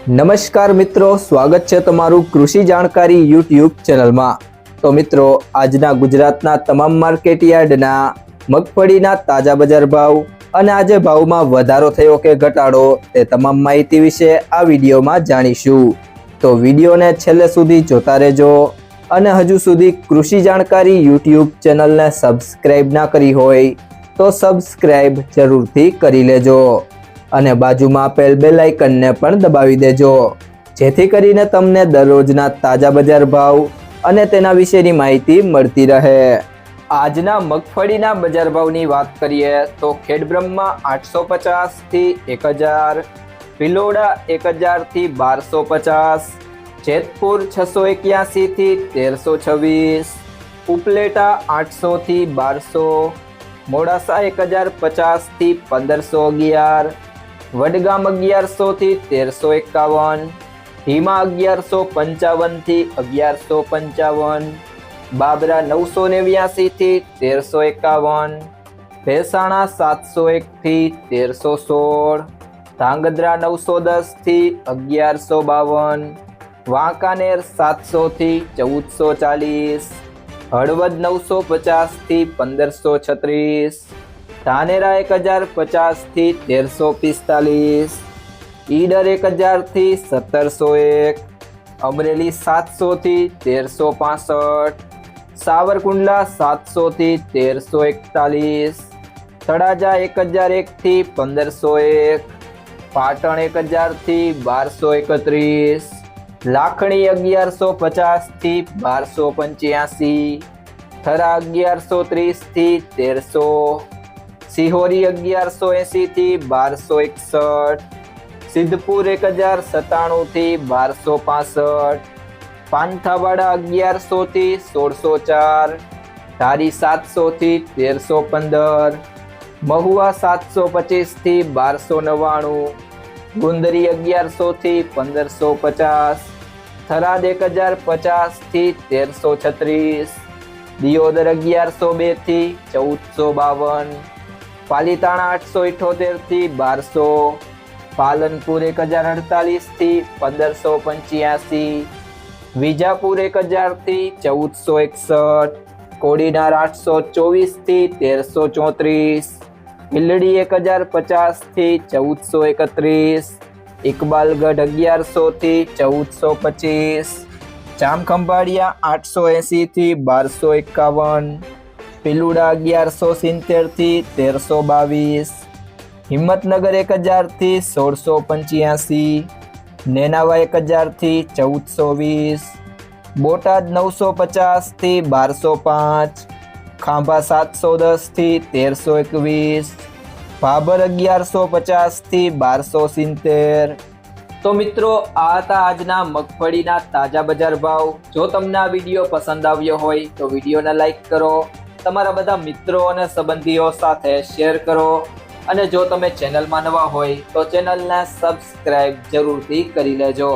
નમસ્કાર મિત્રો, સ્વાગત છે તમારું કૃષિ જાણકારી યુટ્યુબ ચેનલમાં। તો મિત્રો, આજના ગુજરાતના તમામ માર્કેટ યાર્ડના મગફળીના તાજા બજાર ભાવ અને આજે ભાવમાં વધારો થયો કે ઘટાડો તે તમામ માહિતી વિશે આ વિડીયોમાં જાણીશું। તો વિડીયોને છેલ્લે સુધી જોતા રહેજો અને હજુ સુધી કૃષિ જાણકારી યુટ્યુબ ચેનલને સબસ્ક્રાઇબ ના કરી હોય તો સબસ્ક્રાઇબ જરૂરથી કરી લેજો અને બાજુમાં આપેલ બેલ આઇકનને પણ દબાવી દેજો, જેથી કરીને તમને દરરોજના તાજા બજાર ભાવ અને તેના વિશેની માહિતી મળતી રહે। આજના મગફળીના બજાર ભાવની વાત કરીએ તો ખેડબ્રહ્મા 850 થી 1000, ભિલોડા 1000 થી 1250, જેતપુર 681 થી 1326, ઉપલેટા 800 થી 1200, મોડાસા 1050 થી 1511, વડગામ 1100 થી 1351, ઢીમા 1155 થી 1155, બાબરા 989 થી 1351, ભેસાણા 701 થી 1316, ધાંગધ્રા 910 થી 1152, વાંકાનેર 700 થી 1440, હળવદ 950 થી 1536, ધાનેરા 1050 થી 1345, ઈડર 1000 થી 1701, અમરેલી 700 થી 1365, સાવરકુંડલા 700 થી 1341, તળાજા 1001 થી 1501, પાટણ 1000 થી 1231, લાખણી 1150 થી 1285, થરા 1130 થી 1300, સિહોરી 1180 થી 1261, સિદ્ધપુર 1097 થી 1265, પાંથાવાડા 1100 થી 1604, ધારી 700 થી 1315, મહુવા 725 થી 1299, ગુંદરી 1100 થી 1550, થરાદ 1050 થી 1336, દિયોદર 1102 થી 1452, પાલીતાણા 878 થી 1200, પાલનપુર 1048 થી 1585, વિજાપુર 1000 થી 1461, કોડીનાર 824 થી 1334, ભીલડી 1050 થી 1431, ઇકબાલગઢ 1100 થી 1425, જામખંભાળિયા 880 થી 1251, પિલુડા 1170 થી 1322, હિંમતનગર 1000 થી 1685, નેનાવા 1000 થી 1420, બોટાદ 950 થી 1205, ખાંભા 710 થી 1321, ભાભર 1150 થી 1270। તો મિત્રો, આ હતા આજના મગફળીના તાજા બજાર ભાવ। જો તમને આ વિડીયો પસંદ આવ્યો હોય તો વિડીયોને લાઈક કરો, તમારા બધા મિત્રો અને સંબંધીઓ સાથે શેર કરો અને જો તમે ચેનલમાં નવા હોય તો ચેનલને સબસ્ક્રાઇબ જરૂરથી કરી લેજો।